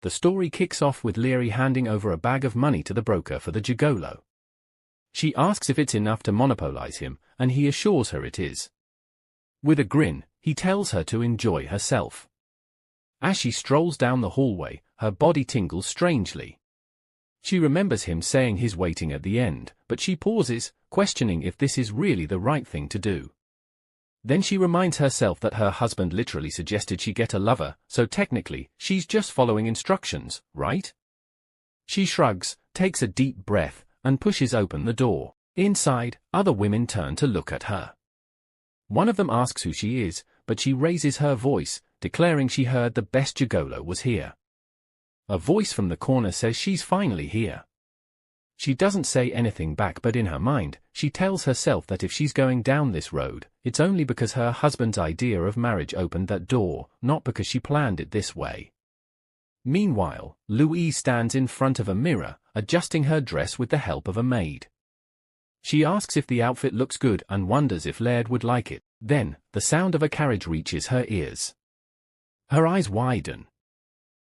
The story kicks off with Leary handing over a bag of money to the broker for the gigolo. She asks if it's enough to monopolize him, and he assures her it is. With a grin, he tells her to enjoy herself. As she strolls down the hallway, her body tingles strangely. She remembers him saying he's waiting at the end, but she pauses, questioning if this is really the right thing to do. Then she reminds herself that her husband literally suggested she get a lover, so technically, she's just following instructions, right? She shrugs, takes a deep breath, and pushes open the door. Inside, other women turn to look at her. One of them asks who she is, but she raises her voice, declaring she heard the best gigolo was here. A voice from the corner says she's finally here. She doesn't say anything back, but in her mind, she tells herself that if she's going down this road, it's only because her husband's idea of marriage opened that door, not because she planned it this way. Meanwhile, Luise stands in front of a mirror, adjusting her dress with the help of a maid. She asks if the outfit looks good and wonders if Laird would like it. Then, the sound of a carriage reaches her ears. Her eyes widen.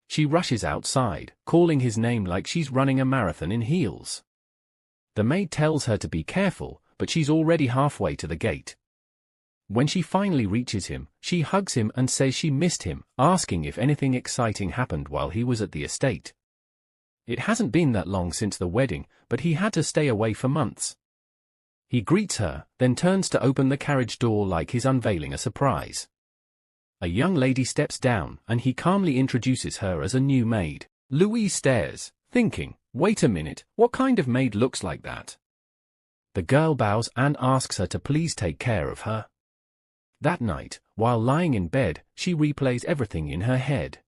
She rushes outside, calling his name like she's running a marathon in heels. The maid tells her to be careful, but she's already halfway to the gate. When she finally reaches him, she hugs him and says she missed him, asking if anything exciting happened while he was at the estate. It hasn't been that long since the wedding, but he had to stay away for months. He greets her, then turns to open the carriage door like he's unveiling a surprise. A young lady steps down, and he calmly introduces her as a new maid. Luise stares, thinking, wait a minute, what kind of maid looks like that? The girl bows and asks her to please take care of her. That night, while lying in bed, she replays everything in her head.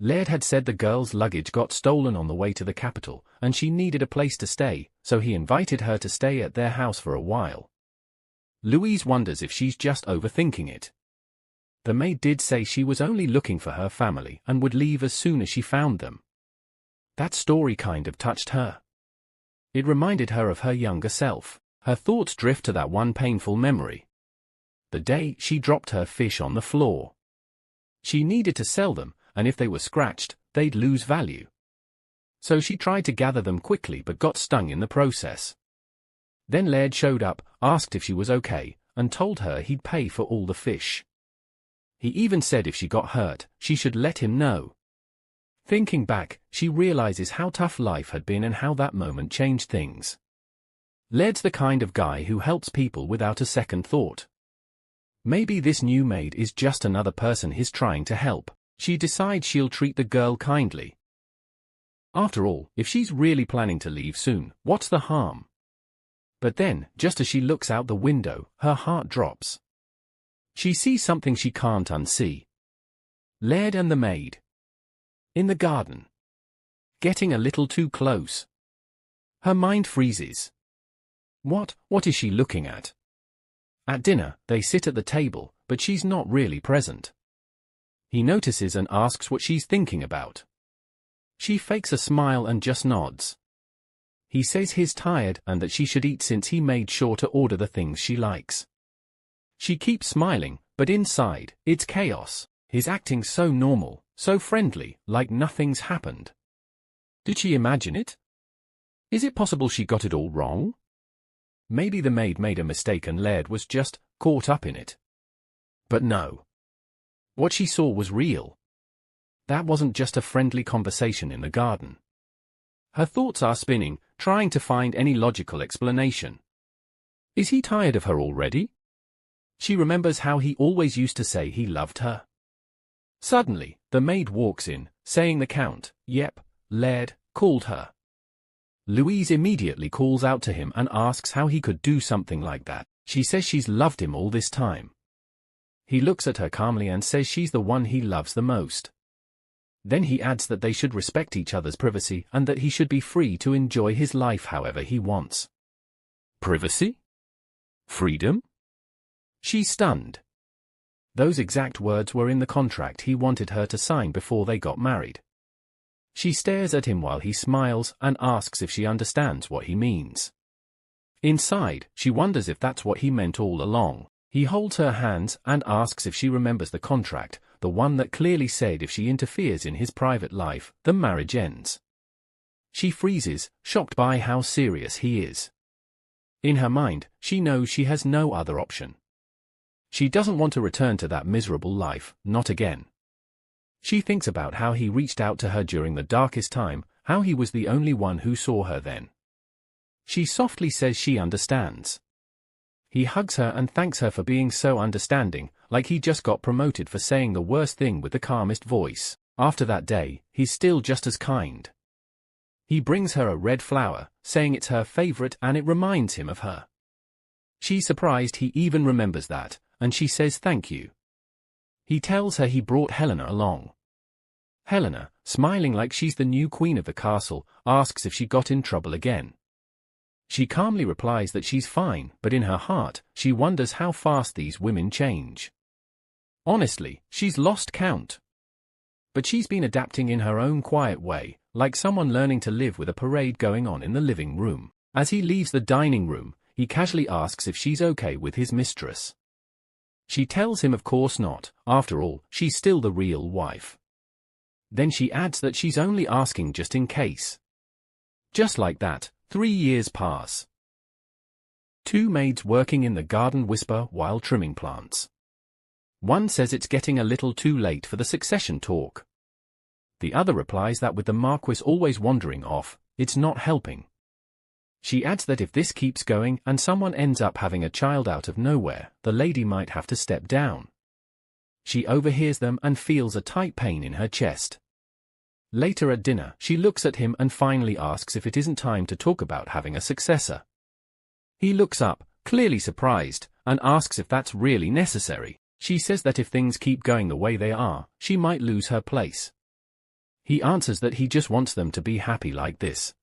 Laird had said the girl's luggage got stolen on the way to the capital, and she needed a place to stay, so he invited her to stay at their house for a while. Luise wonders if she's just overthinking it. The maid did say she was only looking for her family and would leave as soon as she found them. That story kind of touched her. It reminded her of her younger self. Her thoughts drift to that one painful memory. The day she dropped her fish on the floor. She needed to sell them, and if they were scratched, they'd lose value. So she tried to gather them quickly but got stung in the process. Then Laird showed up, asked if she was okay, and told her he'd pay for all the fish. He even said if she got hurt, she should let him know. Thinking back, she realizes how tough life had been and how that moment changed things. Laird's the kind of guy who helps people without a second thought. Maybe this new maid is just another person he's trying to help. She decides she'll treat the girl kindly. After all, if she's really planning to leave soon, what's the harm? But then, just as she looks out the window, her heart drops. She sees something she can't unsee. Laird and the maid. In the garden. Getting a little too close. Her mind freezes. What is she looking at? At dinner, they sit at the table, but she's not really present. He notices and asks what she's thinking about. She fakes a smile and just nods. He says he's tired and that she should eat since he made sure to order the things she likes. She keeps smiling, but inside, it's chaos. He's acting so normal, so friendly, like nothing's happened. Did she imagine it? Is it possible she got it all wrong? Maybe the maid made a mistake and Laird was just caught up in it. But no. What she saw was real. That wasn't just a friendly conversation in the garden. Her thoughts are spinning, trying to find any logical explanation. Is he tired of her already? She remembers how he always used to say he loved her. Suddenly, the maid walks in, saying the Count, yep, Laird, called her. Luise immediately calls out to him and asks how he could do something like that. She says she's loved him all this time. He looks at her calmly and says she's the one he loves the most. Then he adds that they should respect each other's privacy and that he should be free to enjoy his life however he wants. Privacy? Freedom? She's stunned. Those exact words were in the contract he wanted her to sign before they got married. She stares at him while he smiles and asks if she understands what he means. Inside, she wonders if that's what he meant all along. He holds her hands and asks if she remembers the contract, the one that clearly said if she interferes in his private life, the marriage ends. She freezes, shocked by how serious he is. In her mind, she knows she has no other option. She doesn't want to return to that miserable life, not again. She thinks about how he reached out to her during the darkest time, how he was the only one who saw her then. She softly says she understands. He hugs her and thanks her for being so understanding, like he just got promoted for saying the worst thing with the calmest voice. After that day, he's still just as kind. He brings her a red flower, saying it's her favorite and it reminds him of her. She's surprised he even remembers that, and she says thank you. He tells her he brought Helena along. Helena, smiling like she's the new queen of the castle, asks if she got in trouble again. She calmly replies that she's fine, but in her heart, she wonders how fast these women change. Honestly, she's lost count. But she's been adapting in her own quiet way, like someone learning to live with a parade going on in the living room. As he leaves the dining room, he casually asks if she's okay with his mistress. She tells him of course not, after all, she's still the real wife. Then she adds that she's only asking just in case. Just like that, 3 years pass. 2 maids working in the garden whisper while trimming plants. One says it's getting a little too late for the succession talk. The other replies that with the Marquis always wandering off, it's not helping. She adds that if this keeps going and someone ends up having a child out of nowhere, the lady might have to step down. She overhears them and feels a tight pain in her chest. Later at dinner, she looks at him and finally asks if it isn't time to talk about having a successor. He looks up, clearly surprised, and asks if that's really necessary. She says that if things keep going the way they are, she might lose her place. He answers that he just wants them to be happy like this.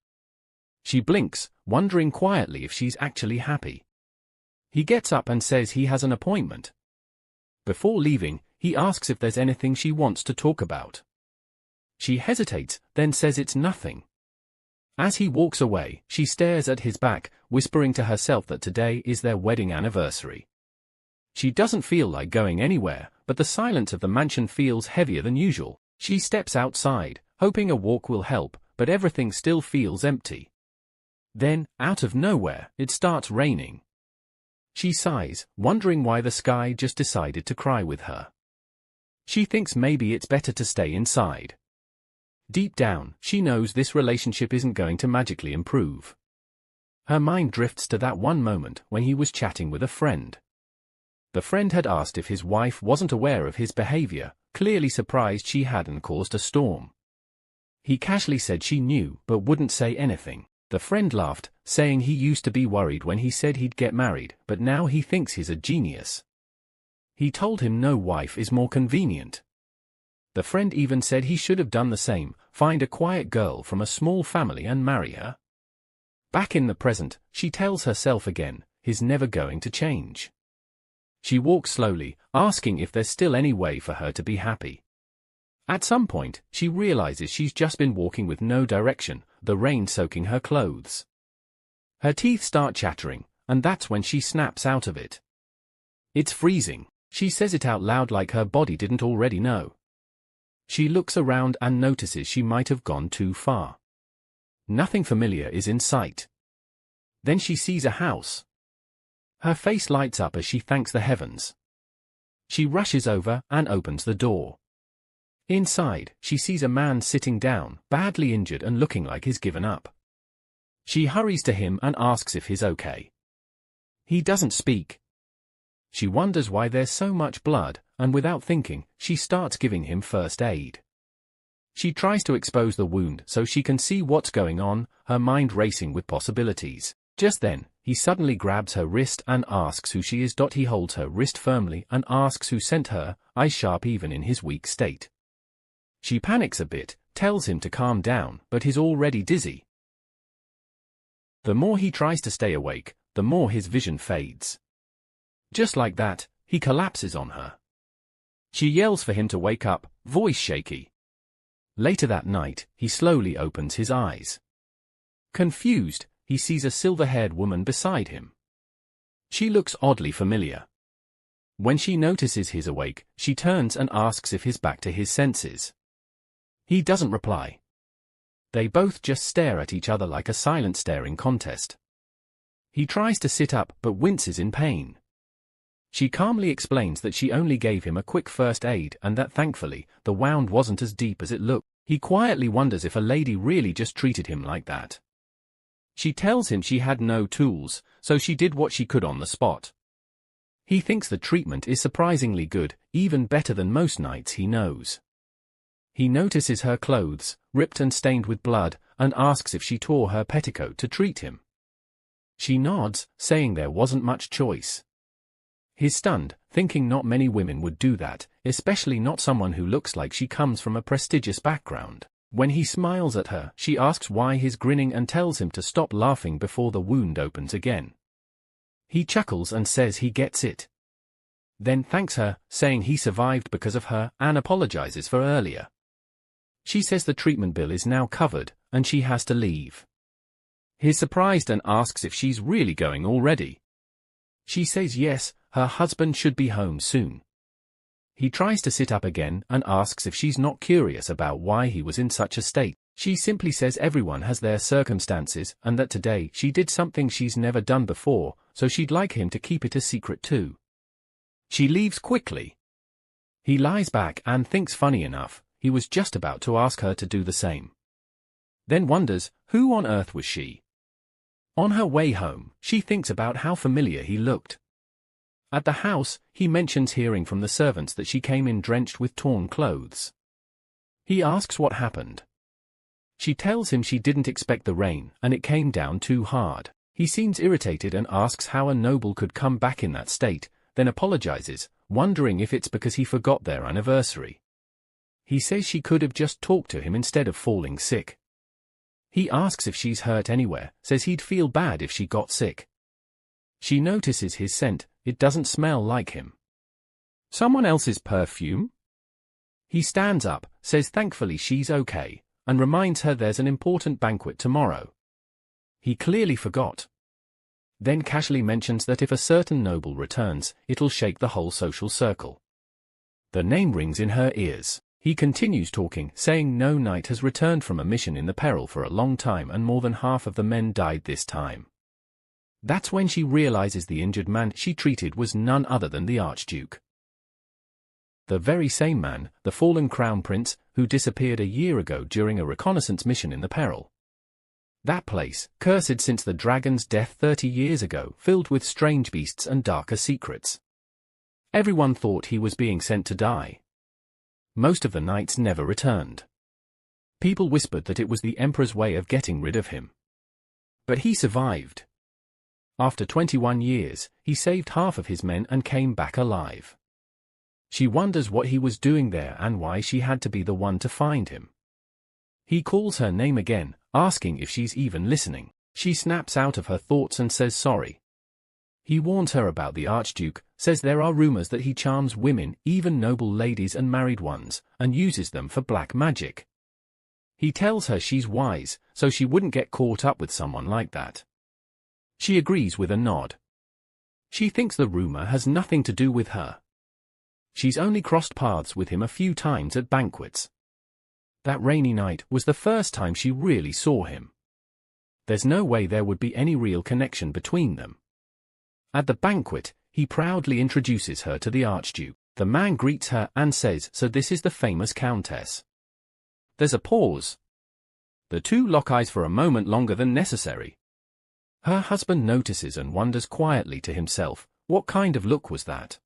She blinks, wondering quietly if she's actually happy. He gets up and says he has an appointment. Before leaving, he asks if there's anything she wants to talk about. She hesitates, then says it's nothing. As he walks away, she stares at his back, whispering to herself that today is their wedding anniversary. She doesn't feel like going anywhere, but the silence of the mansion feels heavier than usual. She steps outside, hoping a walk will help, but everything still feels empty. Then, out of nowhere, it starts raining. She sighs, wondering why the sky just decided to cry with her. She thinks maybe it's better to stay inside. Deep down, she knows this relationship isn't going to magically improve. Her mind drifts to that one moment when he was chatting with a friend. The friend had asked if his wife wasn't aware of his behavior, clearly surprised she hadn't caused a storm. He casually said she knew, but wouldn't say anything. The friend laughed, saying he used to be worried when he said he'd get married, but now he thinks he's a genius. He told him no wife is more convenient. The friend even said he should have done the same, find a quiet girl from a small family and marry her. Back in the present, she tells herself again, he's never going to change. She walks slowly, asking if there's still any way for her to be happy. At some point, she realizes she's just been walking with no direction, the rain soaking her clothes. Her teeth start chattering, and that's when she snaps out of it. It's freezing. She says it out loud like her body didn't already know. She looks around and notices she might have gone too far. Nothing familiar is in sight. Then she sees a house. Her face lights up as she thanks the heavens. She rushes over and opens the door. Inside, she sees a man sitting down, badly injured and looking like he's given up. She hurries to him and asks if he's okay. He doesn't speak. She wonders why there's so much blood, and without thinking, she starts giving him first aid. She tries to expose the wound so she can see what's going on, her mind racing with possibilities. Just then, he suddenly grabs her wrist and asks who she is. He holds her wrist firmly and asks who sent her, eyes sharp even in his weak state. She panics a bit, tells him to calm down, but he's already dizzy. The more he tries to stay awake, the more his vision fades. Just like that, he collapses on her. She yells for him to wake up, voice shaky. Later that night, he slowly opens his eyes. Confused, he sees a silver-haired woman beside him. She looks oddly familiar. When she notices he's awake, she turns and asks if he's back to his senses. He doesn't reply. They both just stare at each other like a silent staring contest. He tries to sit up but winces in pain. She calmly explains that she only gave him a quick first aid and that thankfully, the wound wasn't as deep as it looked. He quietly wonders if a lady really just treated him like that. She tells him she had no tools, so she did what she could on the spot. He thinks the treatment is surprisingly good, even better than most nights he knows. He notices her clothes, ripped and stained with blood, and asks if she tore her petticoat to treat him. She nods, saying there wasn't much choice. He's stunned, thinking not many women would do that, especially not someone who looks like she comes from a prestigious background. When he smiles at her, she asks why he's grinning and tells him to stop laughing before the wound opens again. He chuckles and says he gets it. Then thanks her, saying he survived because of her, and apologizes for earlier. She says the treatment bill is now covered, and she has to leave. He's surprised and asks if she's really going already. She says yes, her husband should be home soon. He tries to sit up again and asks if she's not curious about why he was in such a state. She simply says everyone has their circumstances and that today she did something she's never done before, so she'd like him to keep it a secret too. She leaves quickly. He lies back and thinks funny enough, he was just about to ask her to do the same. Then wonders, who on earth was she? On her way home, she thinks about how familiar he looked. At the house, he mentions hearing from the servants that she came in drenched with torn clothes. He asks what happened. She tells him she didn't expect the rain and it came down too hard. He seems irritated and asks how a noble could come back in that state, then apologizes, wondering if it's because he forgot their anniversary. He says she could have just talked to him instead of falling sick. He asks if she's hurt anywhere, says he'd feel bad if she got sick. She notices his scent, it doesn't smell like him. Someone else's perfume? He stands up, says thankfully she's okay, and reminds her there's an important banquet tomorrow. He clearly forgot. Then casually mentions that if a certain noble returns, it'll shake the whole social circle. The name rings in her ears. He continues talking, saying no knight has returned from a mission in the peril for a long time and more than half of the men died this time. That's when she realizes the injured man she treated was none other than the Archduke. The very same man, the fallen crown prince, who disappeared a year ago during a reconnaissance mission in the peril. That place, cursed since the dragon's death 30 years ago, filled with strange beasts and darker secrets. Everyone thought he was being sent to die. Most of the knights never returned. People whispered that it was the emperor's way of getting rid of him. But he survived. After 21 years, he saved half of his men and came back alive. She wonders what he was doing there and why she had to be the one to find him. He calls her name again, asking if she's even listening. She snaps out of her thoughts and says sorry. He warns her about the Archduke, says there are rumors that he charms women, even noble ladies and married ones, and uses them for black magic. He tells her she's wise, so she wouldn't get caught up with someone like that. She agrees with a nod. She thinks the rumor has nothing to do with her. She's only crossed paths with him a few times at banquets. That rainy night was the first time she really saw him. There's no way there would be any real connection between them. At the banquet, he proudly introduces her to the Archduke. The man greets her and says, "So this is the famous Countess." There's a pause. The two lock eyes for a moment longer than necessary. Her husband notices and wonders quietly to himself, what kind of look was that?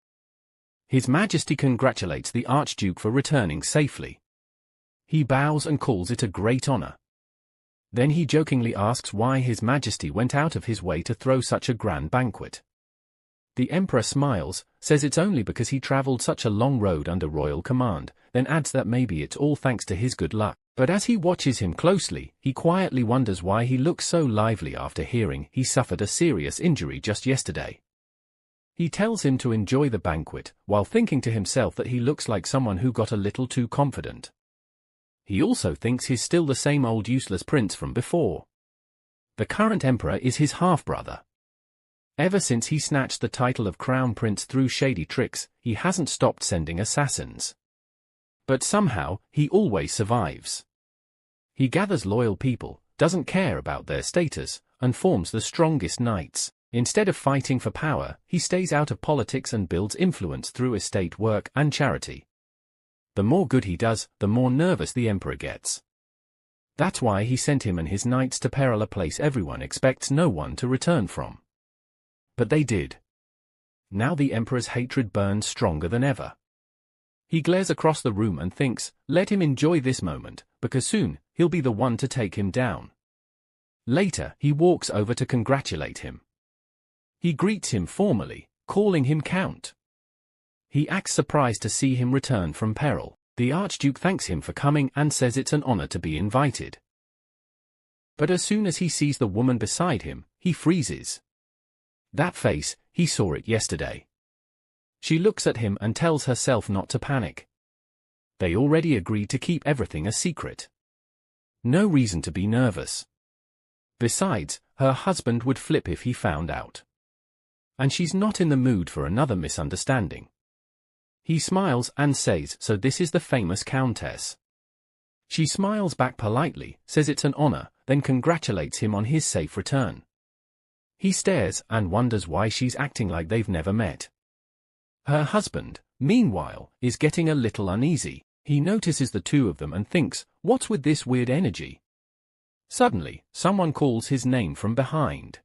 His Majesty congratulates the Archduke for returning safely. He bows and calls it a great honor. Then he jokingly asks why His Majesty went out of his way to throw such a grand banquet. The Emperor smiles, says it's only because he traveled such a long road under royal command, then adds that maybe it's all thanks to his good luck. But as he watches him closely, he quietly wonders why he looks so lively after hearing he suffered a serious injury just yesterday. He tells him to enjoy the banquet, while thinking to himself that he looks like someone who got a little too confident. He also thinks he's still the same old useless prince from before. The current emperor is his half-brother. Ever since he snatched the title of Crown Prince through shady tricks, he hasn't stopped sending assassins. But somehow, he always survives. He gathers loyal people, doesn't care about their status, and forms the strongest knights. Instead of fighting for power, he stays out of politics and builds influence through estate work and charity. The more good he does, the more nervous the emperor gets. That's why he sent him and his knights to peril, a place everyone expects no one to return from. But they did. Now the emperor's hatred burns stronger than ever. He glares across the room and thinks, let him enjoy this moment, because soon, he'll be the one to take him down. Later, he walks over to congratulate him. He greets him formally, calling him Count. He acts surprised to see him return from peril. The Archduke thanks him for coming and says it's an honor to be invited. But as soon as he sees the woman beside him, he freezes. That face, he saw it yesterday. She looks at him and tells herself not to panic. They already agreed to keep everything a secret. No reason to be nervous. Besides, her husband would flip if he found out. And she's not in the mood for another misunderstanding. He smiles and says, so this is the famous Countess. She smiles back politely, says it's an honor, then congratulates him on his safe return. He stares and wonders why she's acting like they've never met. Her husband, meanwhile, is getting a little uneasy. He notices the two of them and thinks, what's with this weird energy? Suddenly, someone calls his name from behind.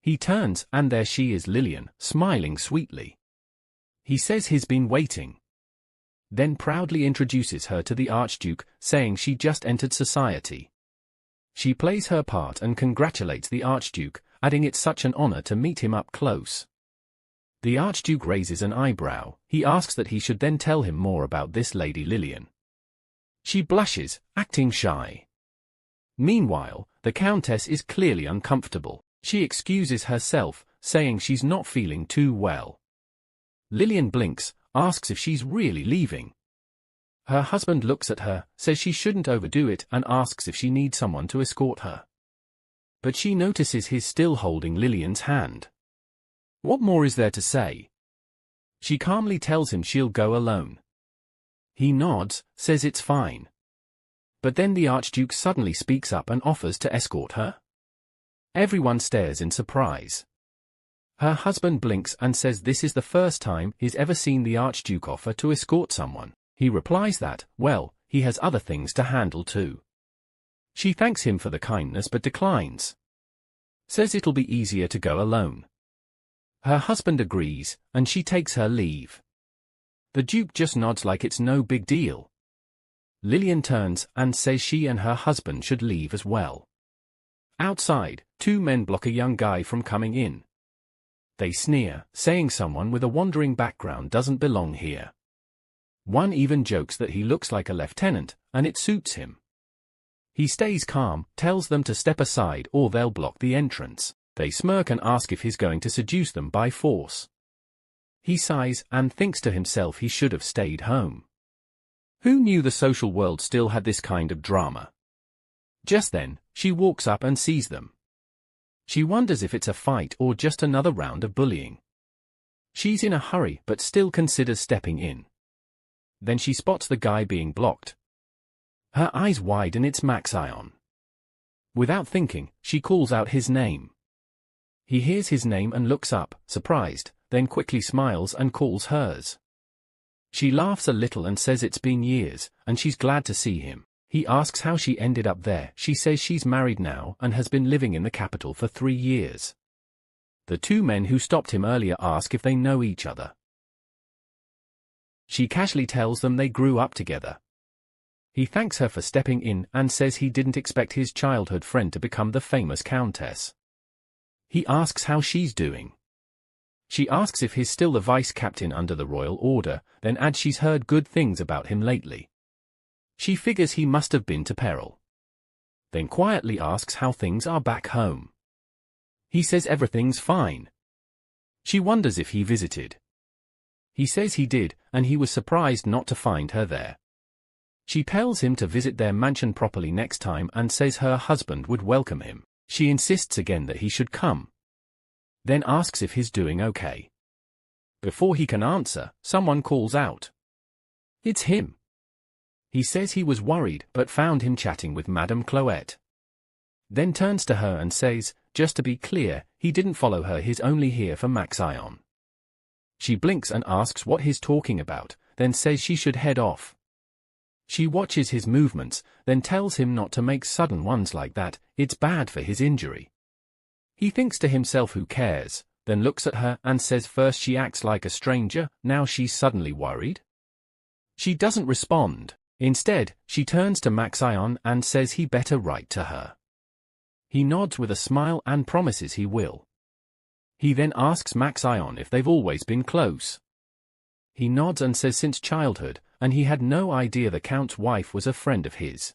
He turns and there she is, Lillian, smiling sweetly. He says he's been waiting. Then proudly introduces her to the Archduke, saying she just entered society. She plays her part and congratulates the Archduke, adding it's such an honor to meet him up close. The Archduke raises an eyebrow. He asks that he should then tell him more about this lady Lillian. She blushes, acting shy. Meanwhile, the Countess is clearly uncomfortable. She excuses herself, saying she's not feeling too well. Lillian blinks, asks if she's really leaving. Her husband looks at her, says she shouldn't overdo it and asks if she needs someone to escort her. But she notices he's still holding Lillian's hand. What more is there to say? She calmly tells him she'll go alone. He nods, says it's fine. But then the Archduke suddenly speaks up and offers to escort her. Everyone stares in surprise. Her husband blinks and says this is the first time he's ever seen the Archduke offer to escort someone. He replies that, well, he has other things to handle too. She thanks him for the kindness but declines. Says it'll be easier to go alone. Her husband agrees, and she takes her leave. The Duke just nods like it's no big deal. Lillian turns and says she and her husband should leave as well. Outside, two men block a young guy from coming in. They sneer, saying someone with a wandering background doesn't belong here. One even jokes that he looks like a lieutenant, and it suits him. He stays calm, tells them to step aside or they'll block the entrance. They smirk and ask if he's going to seduce them by force. He sighs and thinks to himself he should have stayed home. Who knew the social world still had this kind of drama? Just then, she walks up and sees them. She wonders if it's a fight or just another round of bullying. She's in a hurry but still considers stepping in. Then she spots the guy being blocked. Her eyes widen, it's Max Ion. Without thinking, she calls out his name. He hears his name and looks up, surprised, then quickly smiles and calls hers. She laughs a little and says it's been years, and she's glad to see him. He asks how she ended up there. She says she's married now and has been living in the capital for 3 years. The two men who stopped him earlier ask if they know each other. She casually tells them they grew up together. He thanks her for stepping in and says he didn't expect his childhood friend to become the famous Countess. He asks how she's doing. She asks if he's still the vice captain under the royal order, then adds she's heard good things about him lately. She figures he must have been to peril. Then quietly asks how things are back home. He says everything's fine. She wonders if he visited. He says he did, and he was surprised not to find her there. She tells him to visit their mansion properly next time and says her husband would welcome him. She insists again that he should come. then asks if he's doing okay. Before he can answer, someone calls out. It's him. He says he was worried but found him chatting with Madame Cloette. Then turns to her and says, just to be clear, he didn't follow her, he's only here for Maxion. She blinks and asks what he's talking about, then says she should head off. She watches his movements, then tells him not to make sudden ones like that, it's bad for his injury. He thinks to himself, who cares, then looks at her and says first she acts like a stranger, now she's suddenly worried. She doesn't respond. Instead, she turns to Maxion and says he better write to her. He nods with a smile and promises he will. He then asks Maxion if they've always been close. He nods and says since childhood, and he had no idea the Count's wife was a friend of his.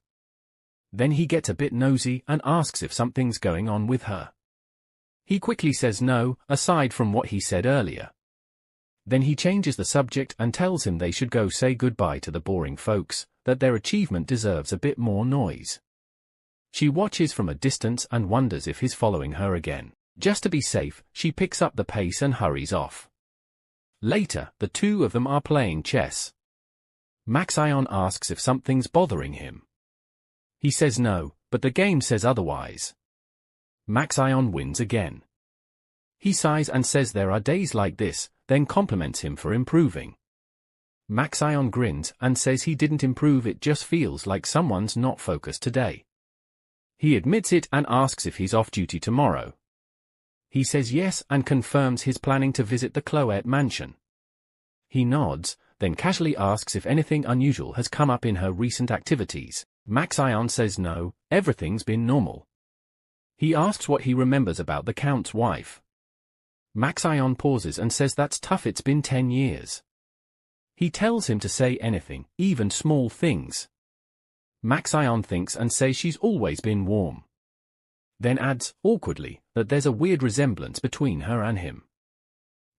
Then he gets a bit nosy and asks if something's going on with her. He quickly says no, aside from what he said earlier. Then he changes the subject and tells him they should go say goodbye to the boring folks, that their achievement deserves a bit more noise. She watches from a distance and wonders if he's following her again. Just to be safe, she picks up the pace and hurries off. Later, the two of them are playing chess. Maxion asks if something's bothering him. He says no, but the game says otherwise. Maxion wins again. He sighs and says there are days like this, then compliments him for improving. Maxion grins and says he didn't improve, it just feels like someone's not focused today. He admits it and asks if he's off duty tomorrow. He says yes and confirms he's planning to visit the Cloette mansion. He nods, then casually asks if anything unusual has come up in her recent activities. Maxion says no, everything's been normal. He asks what he remembers about the Count's wife. Maxion pauses and says that's tough, it's been 10 years. He tells him to say anything, even small things. Maxion thinks and says she's always been warm. Then adds, awkwardly, that there's a weird resemblance between her and him.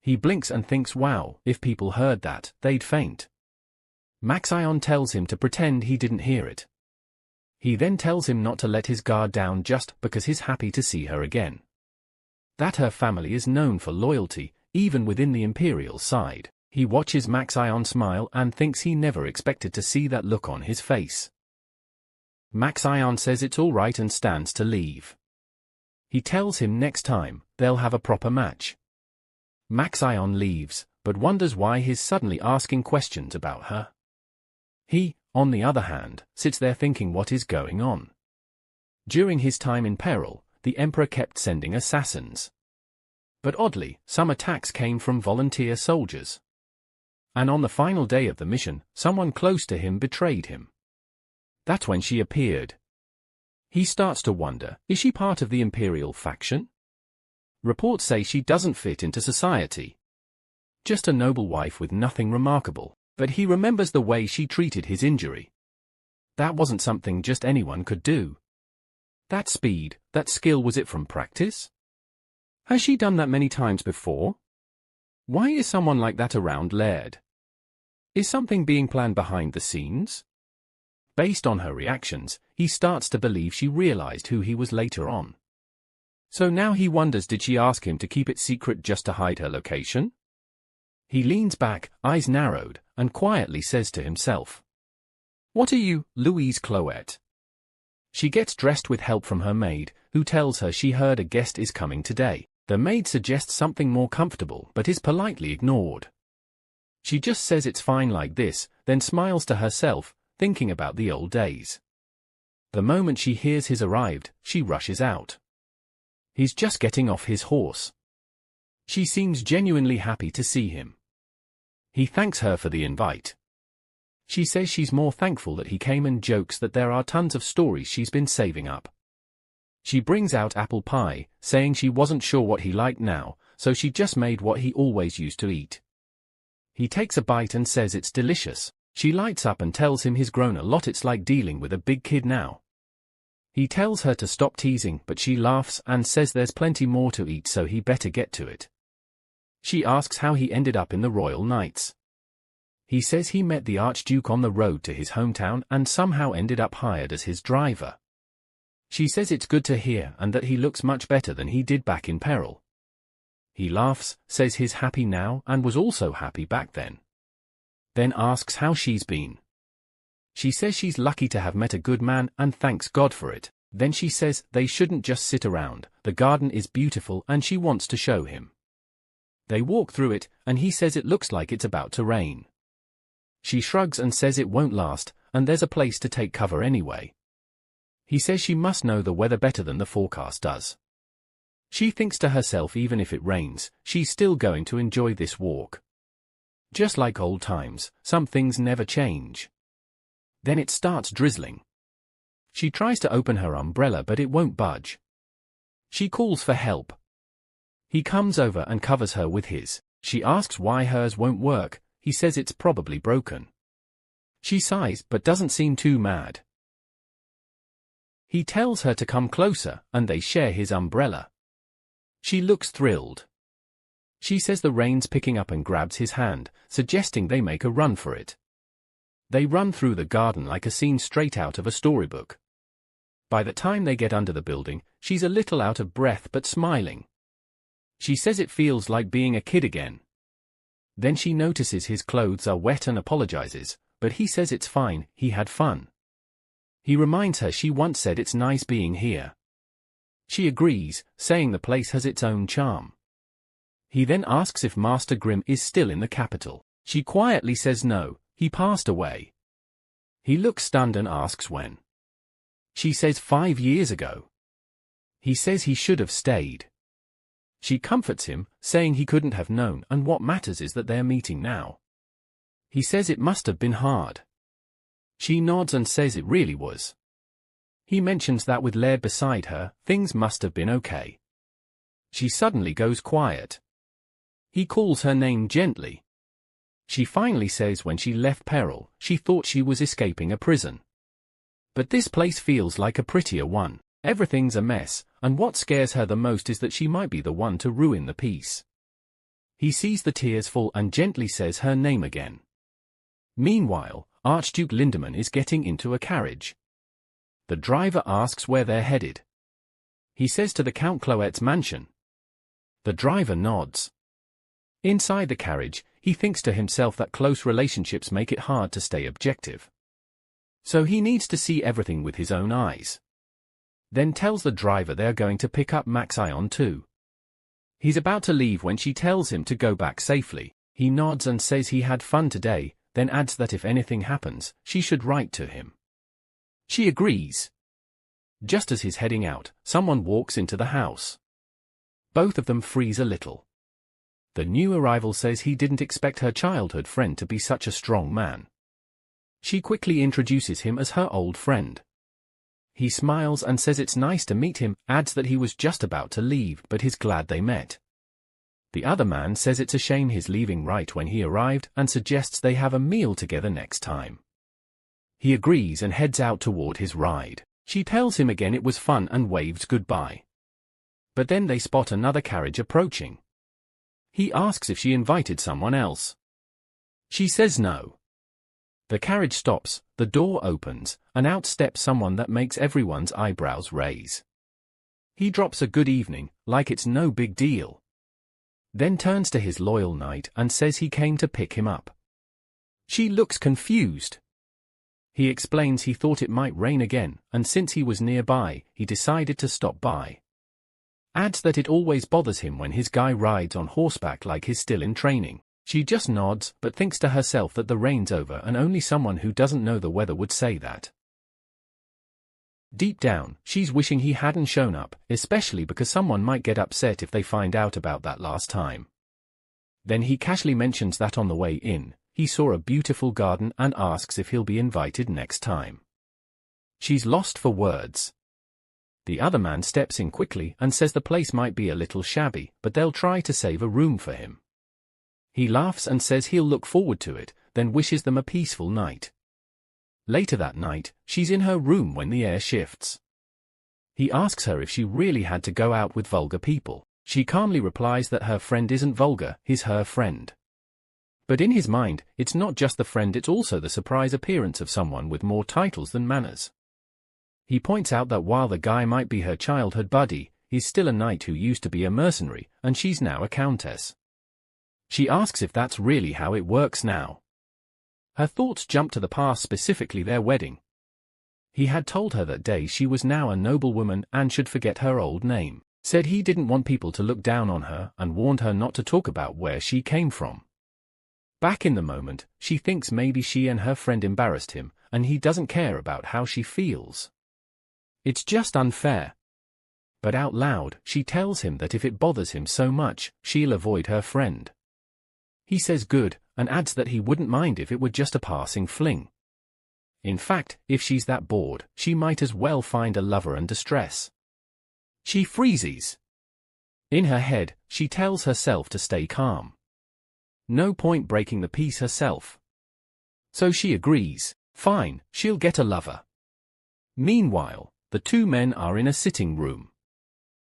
He blinks and thinks wow, if people heard that, they'd faint. Maxion tells him to pretend he didn't hear it. He then tells him not to let his guard down just because he's happy to see her again. That her family is known for loyalty, even within the Imperial side. He watches Maxion smile and thinks he never expected to see that look on his face. Maxion says it's all right and stands to leave. He tells him next time, they'll have a proper match. Maxion leaves, but wonders why he's suddenly asking questions about her. He, on the other hand, sits there thinking what is going on. During his time in peril, the Emperor kept sending assassins. But oddly, some attacks came from volunteer soldiers. And on the final day of the mission, someone close to him betrayed him. That's when she appeared. He starts to wonder, is she part of the Imperial faction? Reports say she doesn't fit into society. Just a noble wife with nothing remarkable, but he remembers the way she treated his injury. That wasn't something just anyone could do. That speed, that skill, was it from practice? Has she done that many times before? Why is someone like that around Laird? Is something being planned behind the scenes? Based on her reactions, he starts to believe she realized who he was later on. So now he wonders, did she ask him to keep it secret just to hide her location? He leans back, eyes narrowed, and quietly says to himself, "What are you, Luise Cloette?" She gets dressed with help from her maid, who tells her she heard a guest is coming today. The maid suggests something more comfortable but is politely ignored. She just says it's fine like this, then smiles to herself, thinking about the old days. The moment she hears he's arrived, she rushes out. He's just getting off his horse. She seems genuinely happy to see him. He thanks her for the invite. She says she's more thankful that he came and jokes that there are tons of stories she's been saving up. She brings out apple pie, saying she wasn't sure what he liked now, so she just made what he always used to eat. He takes a bite and says it's delicious. She lights up and tells him he's grown a lot, it's like dealing with a big kid now. He tells her to stop teasing, but she laughs and says there's plenty more to eat, so he better get to it. She asks how he ended up in the Royal Knights. He says he met the Archduke on the road to his hometown and somehow ended up hired as his driver. She says it's good to hear and that he looks much better than he did back in peril. He laughs, says he's happy now and was also happy back then. Then asks how she's been. She says she's lucky to have met a good man and thanks God for it. Then she says they shouldn't just sit around, the garden is beautiful and she wants to show him. They walk through it, and he says it looks like it's about to rain. She shrugs and says it won't last, and there's a place to take cover anyway. He says she must know the weather better than the forecast does. She thinks to herself even if it rains, she's still going to enjoy this walk. Just like old times, some things never change. Then it starts drizzling. She tries to open her umbrella but it won't budge. She calls for help. He comes over and covers her with his. She asks why hers won't work. He says it's probably broken. She sighs but doesn't seem too mad. He tells her to come closer and they share his umbrella. She looks thrilled. She says the rain's picking up and grabs his hand, suggesting they make a run for it. They run through the garden like a scene straight out of a storybook. By the time they get under the building, she's a little out of breath but smiling. She says it feels like being a kid again. Then she notices his clothes are wet and apologizes, but he says it's fine, he had fun. He reminds her she once said it's nice being here. She agrees, saying the place has its own charm. He then asks if Master Grimm is still in the capital. She quietly says no, he passed away. He looks stunned and asks when. She says 5 years ago. He says he should have stayed. She comforts him, saying he couldn't have known and what matters is that they're meeting now. He says it must have been hard. She nods and says it really was. He mentions that with Laird beside her, things must have been okay. She suddenly goes quiet. He calls her name gently. She finally says when she left Peril, she thought she was escaping a prison. But this place feels like a prettier one. Everything's a mess, and what scares her the most is that she might be the one to ruin the peace. He sees the tears fall and gently says her name again. Meanwhile, Archduke Lindemann is getting into a carriage. The driver asks where they're headed. He says to the Count Cloet's mansion. The driver nods. Inside the carriage, he thinks to himself that close relationships make it hard to stay objective. So he needs to see everything with his own eyes. Then tells the driver they're going to pick up Max Ion too. He's about to leave when she tells him to go back safely. He nods and says he had fun today, then adds that if anything happens, she should write to him. She agrees. Just as he's heading out, someone walks into the house. Both of them freeze a little. The new arrival says he didn't expect her childhood friend to be such a strong man. She quickly introduces him as her old friend. He smiles and says it's nice to meet him, adds that he was just about to leave but he's glad they met. The other man says it's a shame he's leaving right when he arrived and suggests they have a meal together next time. He agrees and heads out toward his ride. She tells him again it was fun and waves goodbye. But then they spot another carriage approaching. He asks if she invited someone else. She says no. The carriage stops, the door opens, and out steps someone that makes everyone's eyebrows raise. He drops a good evening, like it's no big deal. Then turns to his loyal knight and says he came to pick him up. She looks confused. He explains he thought it might rain again, and since he was nearby, he decided to stop by. Adds that it always bothers him when his guy rides on horseback like he's still in training. She just nods, but thinks to herself that the rain's over and only someone who doesn't know the weather would say that. Deep down, she's wishing he hadn't shown up, especially because someone might get upset if they find out about that last time. Then he casually mentions that on the way in, he saw a beautiful garden and asks if he'll be invited next time. She's lost for words. The other man steps in quickly and says the place might be a little shabby, but they'll try to save a room for him. He laughs and says he'll look forward to it, then wishes them a peaceful night. Later that night, she's in her room when the air shifts. He asks her if she really had to go out with vulgar people. She calmly replies that her friend isn't vulgar, he's her friend. But in his mind, it's not just the friend, it's also the surprise appearance of someone with more titles than manners. He points out that while the guy might be her childhood buddy, is still a knight who used to be a mercenary, and she's now a countess. She asks if that's really how it works now. Her thoughts jump to the past, specifically their wedding. He had told her that day she was now a noblewoman and should forget her old name, said he didn't want people to look down on her, and warned her not to talk about where she came from. Back in the moment, she thinks maybe she and her friend embarrassed him, and he doesn't care about how she feels. It's just unfair. But out loud, she tells him that if it bothers him so much, she'll avoid her friend. He says good, and adds that he wouldn't mind if it were just a passing fling. In fact, if she's that bored, she might as well find a lover and distress. She freezes. In her head, she tells herself to stay calm. No point breaking the peace herself. So she agrees. Fine, she'll get a lover. Meanwhile, the two men are in a sitting room.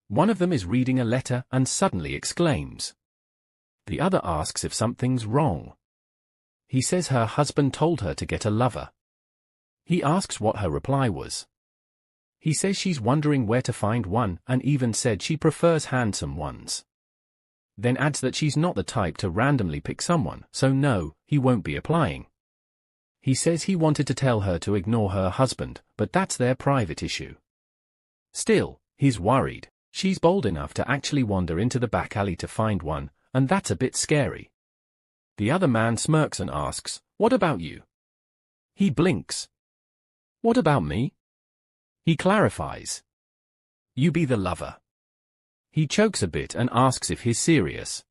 One of them is reading a letter and suddenly exclaims. The other asks if something's wrong. He says her husband told her to get a lover. He asks what her reply was. He says she's wondering where to find one, and even said she prefers handsome ones. Then adds that she's not the type to randomly pick someone, so no, he won't be applying. He says he wanted to tell her to ignore her husband, but that's their private issue. Still, he's worried. She's bold enough to actually wander into the back alley to find one, and that's a bit scary. The other man smirks and asks, "What about you?" He blinks. "What about me?" He clarifies. "You be the lover." He chokes a bit and asks if he's serious.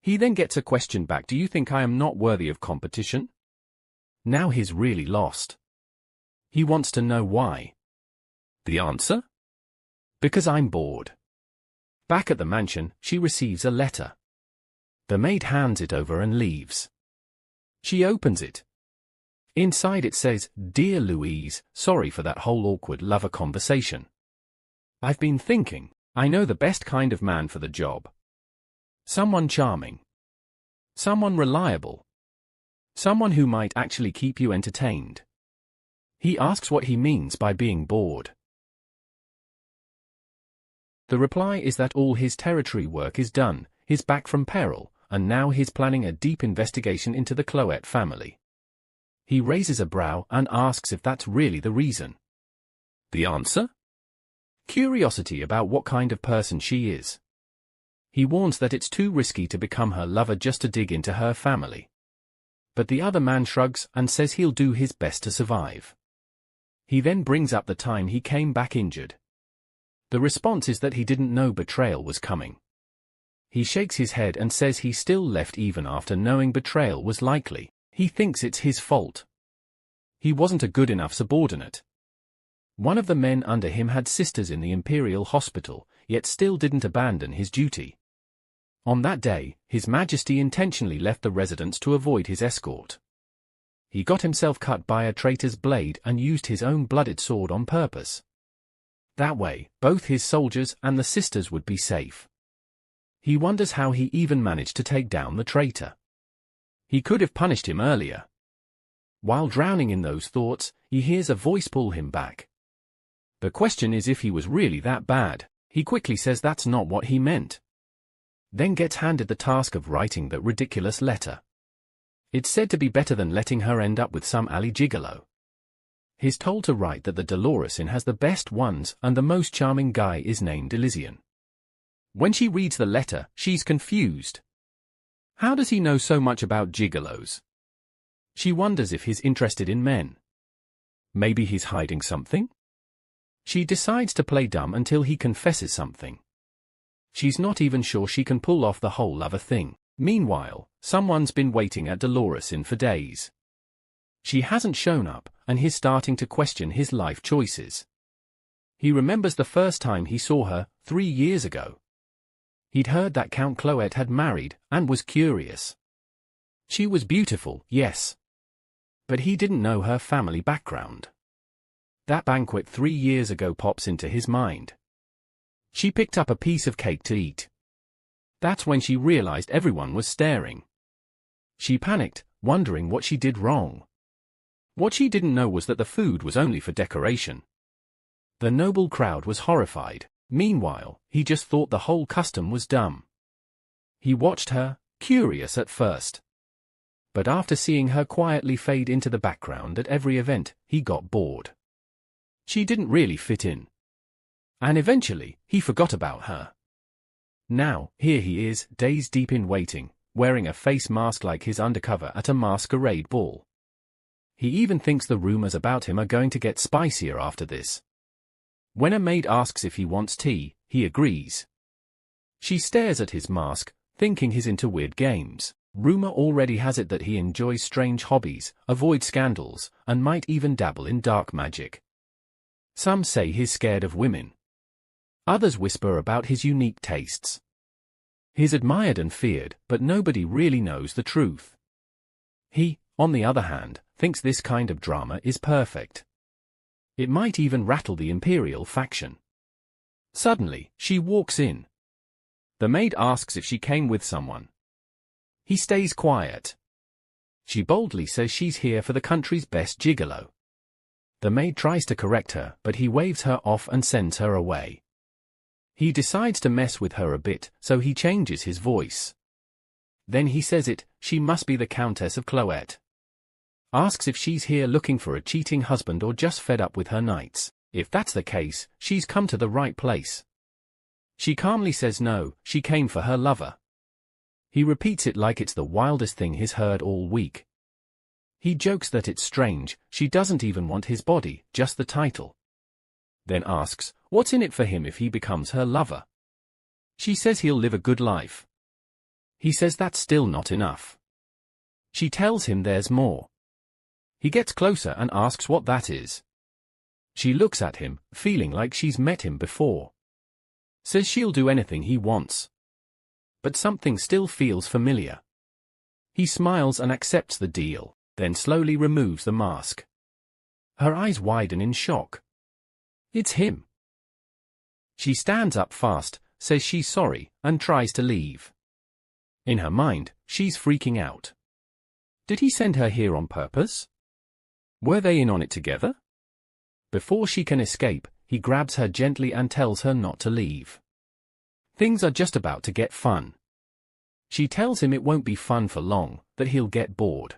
He then gets a question back. "Do you think I am not worthy of competition?" Now he's really lost. He wants to know why. The answer? Because I'm bored. Back at the mansion, she receives a letter. The maid hands it over and leaves. She opens it. Inside it says, "Dear Luise, sorry for that whole awkward lover conversation. I've been thinking, I know the best kind of man for the job. Someone charming. Someone reliable. Someone who might actually keep you entertained." He asks what he means by being bored. The reply is that all his territory work is done, he's back from peril, and now he's planning a deep investigation into the Cloet family. He raises a brow and asks if that's really the reason. The answer? Curiosity about what kind of person she is. He warns that it's too risky to become her lover just to dig into her family. But the other man shrugs and says he'll do his best to survive. He then brings up the time he came back injured. The response is that he didn't know betrayal was coming. He shakes his head and says he still left even after knowing betrayal was likely. He thinks it's his fault. He wasn't a good enough subordinate. One of the men under him had sisters in the Imperial Hospital, yet still didn't abandon his duty. On that day, His Majesty intentionally left the residence to avoid his escort. He got himself cut by a traitor's blade and used his own blooded sword on purpose. That way, both his soldiers and the sisters would be safe. He wonders how he even managed to take down the traitor. He could have punished him earlier. While drowning in those thoughts, he hears a voice pull him back. The question is if he was really that bad. He quickly says that's not what he meant. Then gets handed the task of writing that ridiculous letter. It's said to be better than letting her end up with some alley gigolo. He's told to write that the Dolores Inn has the best ones and the most charming guy is named Elysian. When she reads the letter, she's confused. How does he know so much about gigolos? She wonders if he's interested in men. Maybe he's hiding something? She decides to play dumb until he confesses something. She's not even sure she can pull off the whole lover thing. Meanwhile, someone's been waiting at Dolores Inn for days. She hasn't shown up, and he's starting to question his life choices. He remembers the first time he saw her, 3 years ago. He'd heard that Count Cloet had married, and was curious. She was beautiful, yes. But he didn't know her family background. That banquet 3 years ago pops into his mind. She picked up a piece of cake to eat. That's when she realized everyone was staring. She panicked, wondering what she did wrong. What she didn't know was that the food was only for decoration. The noble crowd was horrified. Meanwhile, he just thought the whole custom was dumb. He watched her, curious at first. But after seeing her quietly fade into the background at every event, he got bored. She didn't really fit in. And eventually, he forgot about her. Now, here he is, days deep in waiting, wearing a face mask like his undercover at a masquerade ball. He even thinks the rumors about him are going to get spicier after this. When a maid asks if he wants tea, he agrees. She stares at his mask, thinking he's into weird games. Rumor already has it that he enjoys strange hobbies, avoids scandals, and might even dabble in dark magic. Some say he's scared of women. Others whisper about his unique tastes. He's admired and feared, but nobody really knows the truth. He, on the other hand, thinks this kind of drama is perfect. It might even rattle the imperial faction. Suddenly, she walks in. The maid asks if she came with someone. He stays quiet. She boldly says she's here for the country's best gigolo. The maid tries to correct her, but he waves her off and sends her away. He decides to mess with her a bit, so he changes his voice. Then he says she must be the Countess of Cloet. Asks if she's here looking for a cheating husband or just fed up with her nights. If that's the case, she's come to the right place. She calmly says no, she came for her lover. He repeats it like it's the wildest thing he's heard all week. He jokes that it's strange, she doesn't even want his body, just the title. Then asks, what's in it for him if he becomes her lover? She says he'll live a good life. He says that's still not enough. She tells him there's more. He gets closer and asks what that is. She looks at him, feeling like she's met him before. Says she'll do anything he wants. But something still feels familiar. He smiles and accepts the deal, then slowly removes the mask. Her eyes widen in shock. It's him. She stands up fast, says she's sorry, and tries to leave. In her mind, she's freaking out. Did he send her here on purpose? Were they in on it together? Before she can escape, he grabs her gently and tells her not to leave. Things are just about to get fun. She tells him it won't be fun for long, that he'll get bored.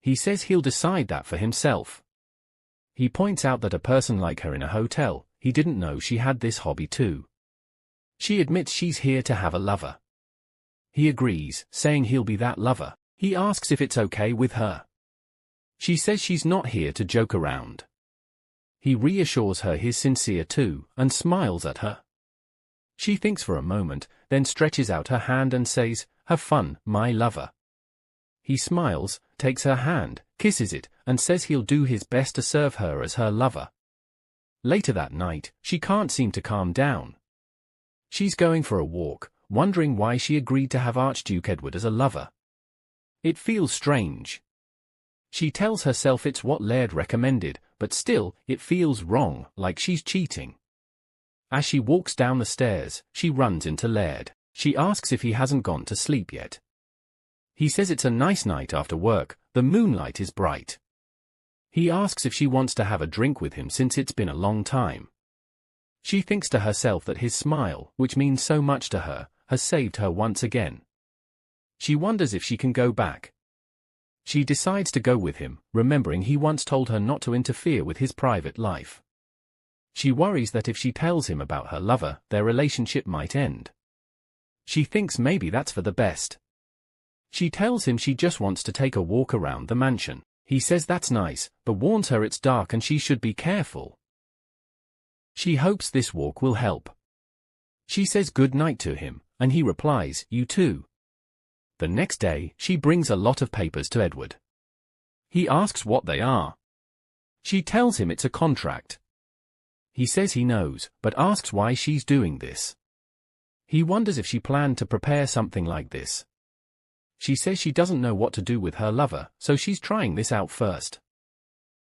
He says he'll decide that for himself. He points out that a person like her in a hotel, he didn't know she had this hobby too. She admits she's here to have a lover. He agrees, saying he'll be that lover. He asks if it's okay with her. She says she's not here to joke around. He reassures her he's sincere too, and smiles at her. She thinks for a moment, then stretches out her hand and says, "Have fun, my lover." He smiles, takes her hand, kisses it, and says he'll do his best to serve her as her lover. Later that night, she can't seem to calm down. She's going for a walk, wondering why she agreed to have Archduke Edward as a lover. It feels strange. She tells herself it's what Laird recommended, but still, it feels wrong, like she's cheating. As she walks down the stairs, she runs into Laird. She asks if he hasn't gone to sleep yet. He says it's a nice night after work, the moonlight is bright. He asks if she wants to have a drink with him since it's been a long time. She thinks to herself that his smile, which means so much to her, has saved her once again. She wonders if she can go back. She decides to go with him, remembering he once told her not to interfere with his private life. She worries that if she tells him about her lover, their relationship might end. She thinks maybe that's for the best. She tells him she just wants to take a walk around the mansion. He says that's nice, but warns her it's dark and she should be careful. She hopes this walk will help. She says good night to him, and he replies, "You too." The next day, she brings a lot of papers to Edward. He asks what they are. She tells him it's a contract. He says he knows, but asks why she's doing this. He wonders if she planned to prepare something like this. She says she doesn't know what to do with her lover, so she's trying this out first.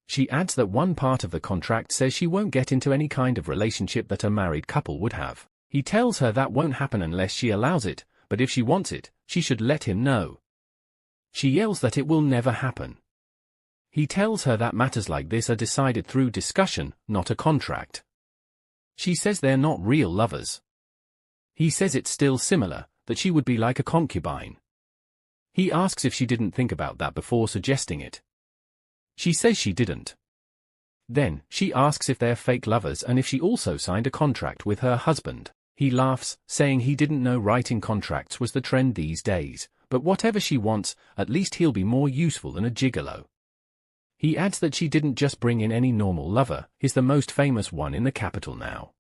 She adds that one part of the contract says she won't get into any kind of relationship that a married couple would have. He tells her that won't happen unless she allows it, but if she wants it, she should let him know. She yells that it will never happen. He tells her that matters like this are decided through discussion, not a contract. She says they're not real lovers. He says it's still similar, that she would be like a concubine. He asks if she didn't think about that before suggesting it. She says she didn't. Then, she asks if they're fake lovers and if she also signed a contract with her husband. He laughs, saying he didn't know writing contracts was the trend these days, but whatever she wants, at least he'll be more useful than a gigolo. He adds that she didn't just bring in any normal lover, he's the most famous one in the capital now.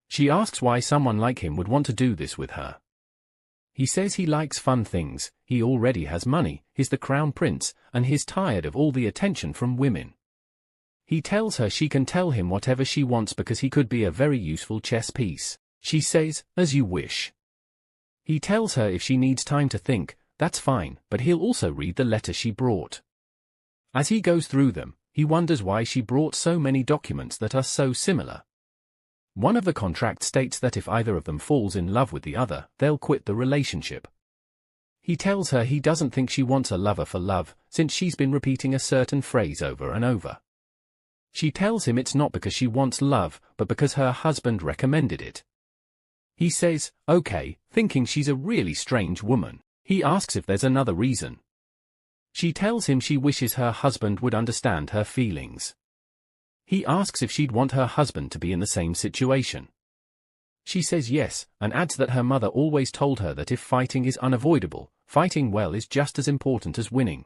She asks why someone like him would want to do this with her. He says he likes fun things, he already has money, he's the crown prince, and he's tired of all the attention from women. He tells her she can tell him whatever she wants because he could be a very useful chess piece. She says, as you wish. He tells her if she needs time to think, that's fine, but he'll also read the letter she brought. As he goes through them, he wonders why she brought so many documents that are so similar. One of the contracts states that if either of them falls in love with the other, they'll quit the relationship. He tells her he doesn't think she wants a lover for love, since she's been repeating a certain phrase over and over. She tells him it's not because she wants love, but because her husband recommended it. He says, okay, thinking she's a really strange woman. He asks if there's another reason. She tells him she wishes her husband would understand her feelings. He asks if she'd want her husband to be in the same situation. She says yes, and adds that her mother always told her that if fighting is unavoidable, fighting well is just as important as winning.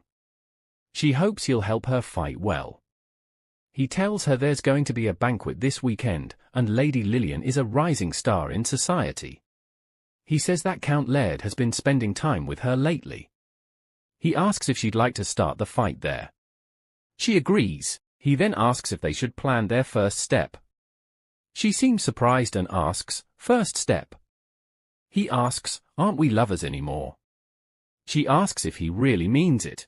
She hopes he'll help her fight well. He tells her there's going to be a banquet this weekend, and Lady Lillian is a rising star in society. He says that Count Laird has been spending time with her lately. He asks if she'd like to start the fight there. She agrees. He then asks if they should plan their first step. She seems surprised and asks, first step? He asks, aren't we lovers anymore? She asks if he really means it.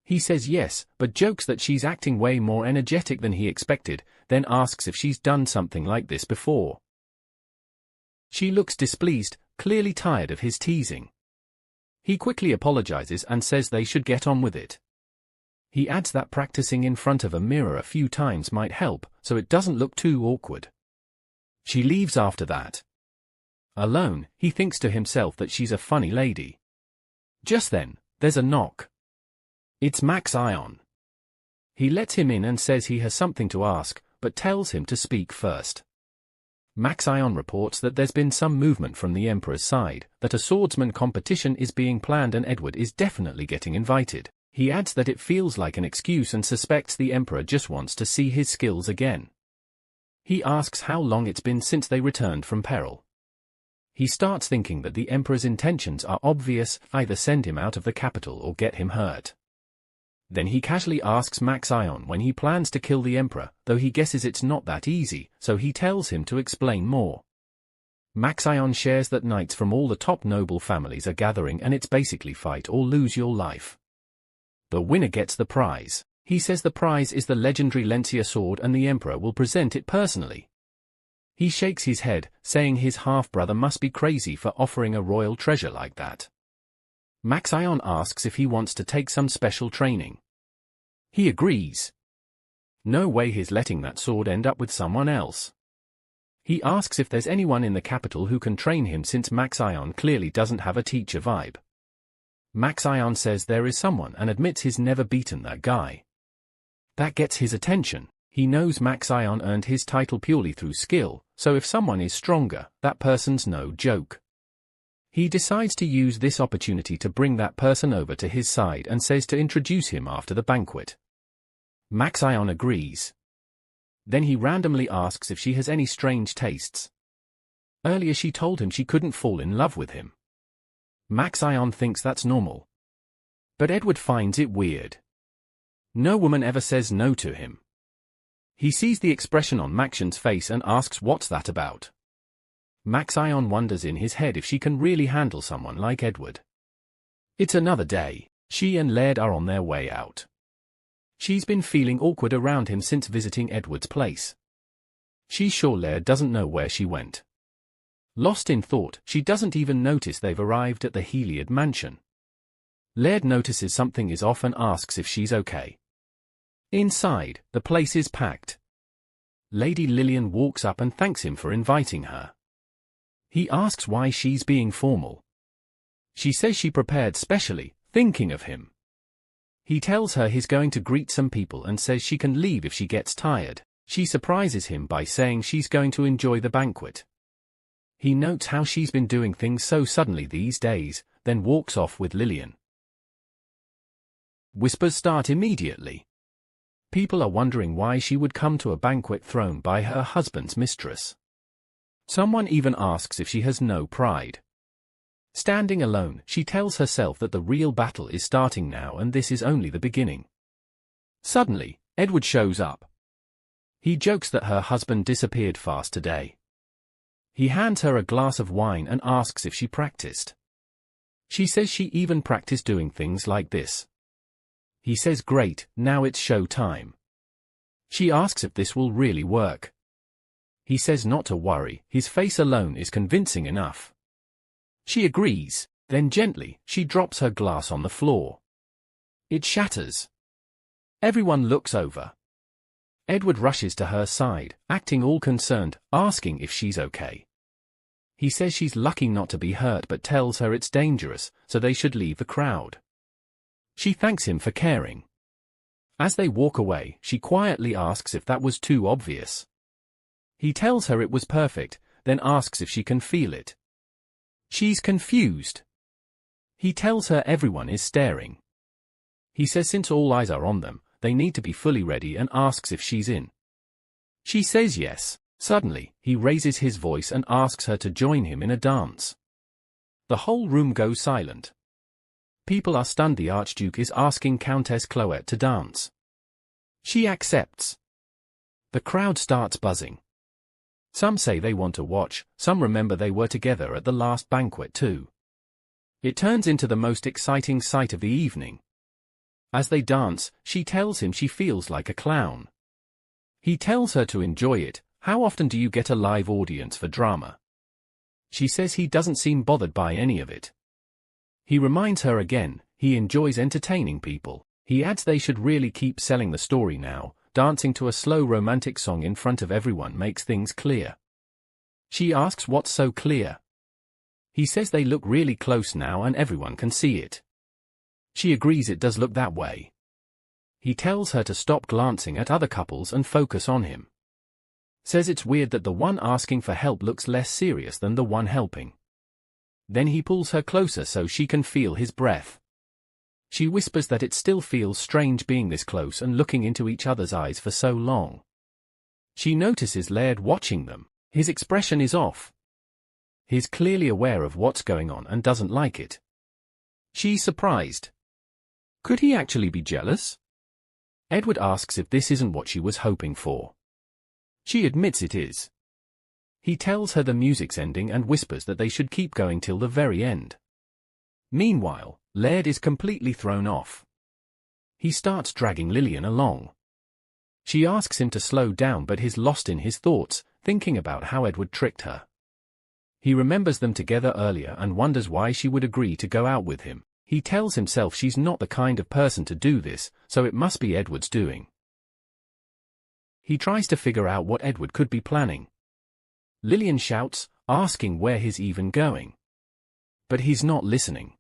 He says yes, but jokes that she's acting way more energetic than he expected, then asks if she's done something like this before. She looks displeased, clearly tired of his teasing. He quickly apologizes and says they should get on with it. He adds that practicing in front of a mirror a few times might help, so it doesn't look too awkward. She leaves after that. Alone, he thinks to himself that she's a funny lady. Just then, there's a knock. It's Max Ion. He lets him in and says he has something to ask, but tells him to speak first. Max Ion reports that there's been some movement from the Emperor's side, that a swordsman competition is being planned and Edward is definitely getting invited. He adds that it feels like an excuse and suspects the Emperor just wants to see his skills again. He asks how long it's been since they returned from peril. He starts thinking that the Emperor's intentions are obvious, either send him out of the capital or get him hurt. Then he casually asks Max Ion when he plans to kill the Emperor, though he guesses it's not that easy, so he tells him to explain more. Max Ion shares that knights from all the top noble families are gathering and it's basically fight or lose your life. The winner gets the prize. He says the prize is the legendary Lencia sword and the Emperor will present it personally. He shakes his head, saying his half-brother must be crazy for offering a royal treasure like that. Max Ion asks if he wants to take some special training. He agrees. No way he's letting that sword end up with someone else. He asks if there's anyone in the capital who can train him since Max Ion clearly doesn't have a teacher vibe. Max Ion says there is someone and admits he's never beaten that guy. That gets his attention. He knows Max Ion earned his title purely through skill, so if someone is stronger, that person's no joke. He decides to use this opportunity to bring that person over to his side and says to introduce him after the banquet. Max Ion agrees. Then he randomly asks if she has any strange tastes. Earlier she told him she couldn't fall in love with him. Max Ion thinks that's normal. But Edward finds it weird. No woman ever says no to him. He sees the expression on Maxion's face and asks what's that about. Max Ion wonders in his head if she can really handle someone like Edward. It's another day. She and Laird are on their way out. She's been feeling awkward around him since visiting Edward's place. She's sure Laird doesn't know where she went. Lost in thought, she doesn't even notice they've arrived at the Heliad mansion. Laird notices something is off and asks if she's okay. Inside, the place is packed. Lady Lillian walks up and thanks him for inviting her. He asks why she's being formal. She says she prepared specially, thinking of him. He tells her he's going to greet some people and says she can leave if she gets tired. She surprises him by saying she's going to enjoy the banquet. He notes how she's been doing things so suddenly these days, then walks off with Lillian. Whispers start immediately. People are wondering why she would come to a banquet thrown by her husband's mistress. Someone even asks if she has no pride. Standing alone, she tells herself that the real battle is starting now and this is only the beginning. Suddenly, Edward shows up. He jokes that her husband disappeared fast today. He hands her a glass of wine and asks if she practiced. She says she even practiced doing things like this. He says great, now it's show time. She asks if this will really work. He says not to worry, his face alone is convincing enough. She agrees, then gently, she drops her glass on the floor. It shatters. Everyone looks over. Edward rushes to her side, acting all concerned, asking if she's okay. He says she's lucky not to be hurt but tells her it's dangerous, so they should leave the crowd. She thanks him for caring. As they walk away, she quietly asks if that was too obvious. He tells her it was perfect, then asks if she can feel it. She's confused. He tells her everyone is staring. He says since all eyes are on them, they need to be fully ready and asks if she's in. She says yes. Suddenly, he raises his voice and asks her to join him in a dance. The whole room goes silent. People are stunned the Archduke is asking Countess Cloette to dance. She accepts. The crowd starts buzzing. Some say they want to watch, some remember they were together at the last banquet too. It turns into the most exciting sight of the evening. As they dance, she tells him she feels like a clown. He tells her to enjoy it. How often do you get a live audience for drama? She says he doesn't seem bothered by any of it. He reminds her again, he enjoys entertaining people. He adds they should really keep selling the story now. Dancing to a slow romantic song in front of everyone makes things clear. She asks what's so clear. He says they look really close now and everyone can see it. She agrees it does look that way. He tells her to stop glancing at other couples and focus on him. Says it's weird that the one asking for help looks less serious than the one helping. Then he pulls her closer so she can feel his breath. She whispers that it still feels strange being this close and looking into each other's eyes for so long. She notices Laird watching them. His expression is off. He's clearly aware of what's going on and doesn't like it. She's surprised. Could he actually be jealous? Edward asks if this isn't what she was hoping for. She admits it is. He tells her the music's ending and whispers that they should keep going till the very end. Meanwhile, Laird is completely thrown off. He starts dragging Lillian along. She asks him to slow down but he's lost in his thoughts, thinking about how Edward tricked her. He remembers them together earlier and wonders why she would agree to go out with him. He tells himself she's not the kind of person to do this, so it must be Edward's doing. He tries to figure out what Edward could be planning. Lillian shouts, asking where he's even going. But he's not listening.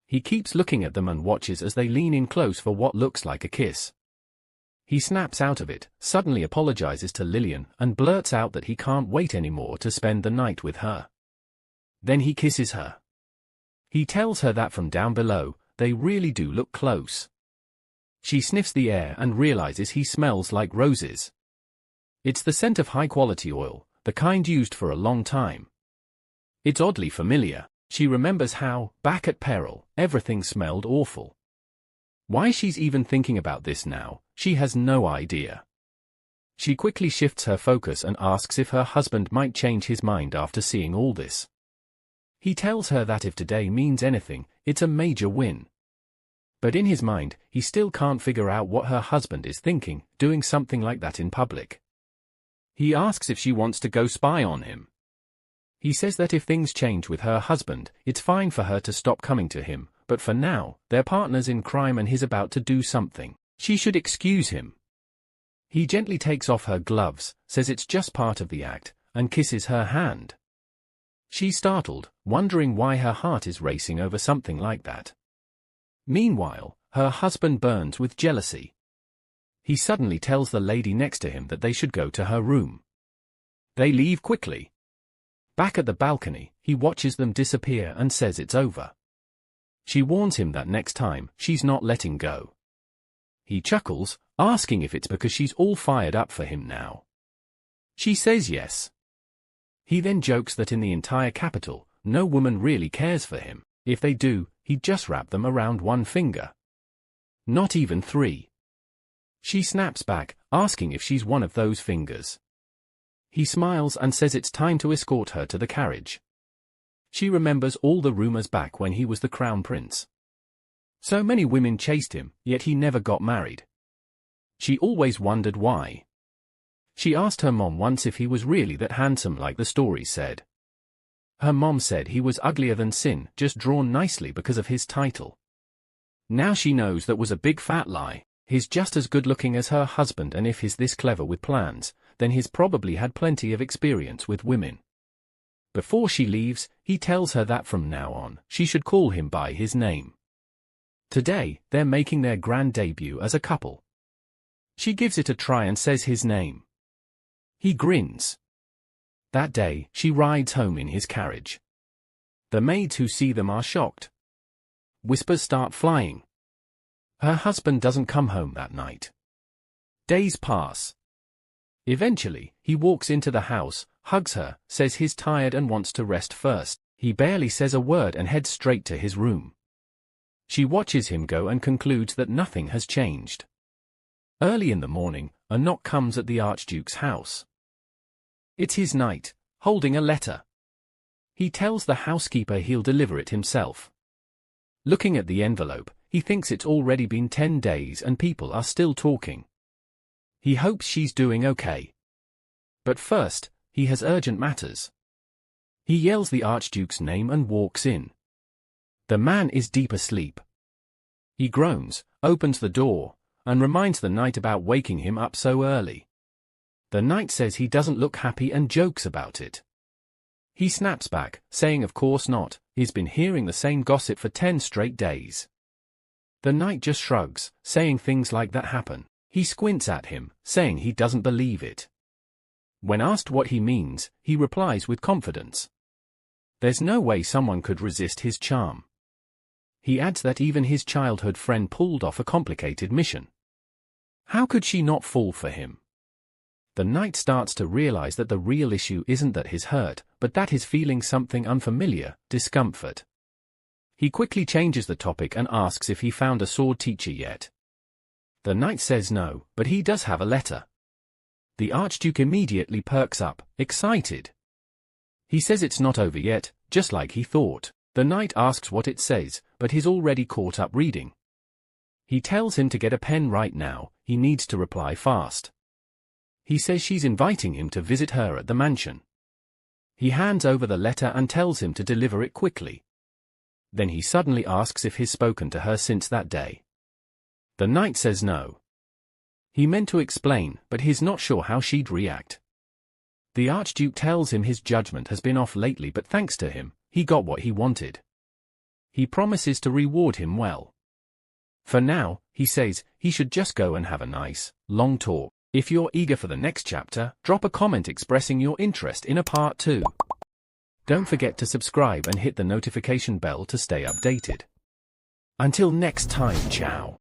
He keeps looking at them and watches as they lean in close for what looks like a kiss. He snaps out of it, suddenly apologizes to Lillian, and blurts out that he can't wait anymore to spend the night with her. Then he kisses her. He tells her that from down below, they really do look close. She sniffs the air and realizes he smells like roses. It's the scent of high-quality oil, the kind used for a long time. It's oddly familiar. She remembers how, back at Peril, everything smelled awful. Why she's even thinking about this now, she has no idea. She quickly shifts her focus and asks if her husband might change his mind after seeing all this. He tells her that if today means anything, it's a major win. But in his mind, he still can't figure out what her husband is thinking, doing something like that in public. He asks if she wants to go spy on him. He says that if things change with her husband, it's fine for her to stop coming to him, but for now, they're partners in crime and he's about to do something. She should excuse him. He gently takes off her gloves, says it's just part of the act, and kisses her hand. She's startled, wondering why her heart is racing over something like that. Meanwhile, her husband burns with jealousy. He suddenly tells the lady next to him that they should go to her room. They leave quickly. Back at the balcony, he watches them disappear and says it's over. She warns him that next time, she's not letting go. He chuckles, asking if it's because she's all fired up for him now. She says yes. He then jokes that in the entire capital, no woman really cares for him. If they do, he'd just wrap them around one finger. Not even 3. She snaps back, asking if she's one of those fingers. He smiles and says it's time to escort her to the carriage. She remembers all the rumors back when he was the crown prince. So many women chased him, yet he never got married. She always wondered why. She asked her mom once if he was really that handsome like the stories said. Her mom said he was uglier than sin, just drawn nicely because of his title. Now she knows that was a big fat lie. He's just as good looking as her husband, and if he's this clever with plans, then he's probably had plenty of experience with women. Before she leaves, he tells her that from now on, she should call him by his name. Today, they're making their grand debut as a couple. She gives it a try and says his name. He grins. That day, she rides home in his carriage. The maids who see them are shocked. Whispers start flying. Her husband doesn't come home that night. Days pass. Eventually, he walks into the house, hugs her, says he's tired and wants to rest first. He barely says a word and heads straight to his room. She watches him go and concludes that nothing has changed. Early in the morning, a knock comes at the Archduke's house. It's his knight, holding a letter. He tells the housekeeper he'll deliver it himself. Looking at the envelope, he thinks it's already been 10 days and people are still talking. He hopes she's doing okay. But first, he has urgent matters. He yells the Archduke's name and walks in. The man is deep asleep. He groans, opens the door, and reminds the knight about waking him up so early. The knight says he doesn't look happy and jokes about it. He snaps back, saying of course not, he's been hearing the same gossip for 10 straight days. The knight just shrugs, saying things like that happen. He squints at him, saying he doesn't believe it. When asked what he means, he replies with confidence. There's no way someone could resist his charm. He adds that even his childhood friend pulled off a complicated mission. How could she not fall for him? The knight starts to realize that the real issue isn't that he's hurt, but that he's feeling something unfamiliar, discomfort. He quickly changes the topic and asks if he found a sword teacher yet. The knight says no, but he does have a letter. The Archduke immediately perks up, excited. He says it's not over yet, just like he thought. The knight asks what it says, but he's already caught up reading. He tells him to get a pen right now, he needs to reply fast. He says she's inviting him to visit her at the mansion. He hands over the letter and tells him to deliver it quickly. Then he suddenly asks if he's spoken to her since that day. The knight says no. He meant to explain, but he's not sure how she'd react. The Archduke tells him his judgment has been off lately, but thanks to him, he got what he wanted. He promises to reward him well. For now, he says, he should just go and have a nice, long talk. If you're eager for the next chapter, drop a comment expressing your interest in a part 2. Don't forget to subscribe and hit the notification bell to stay updated. Until next time, ciao.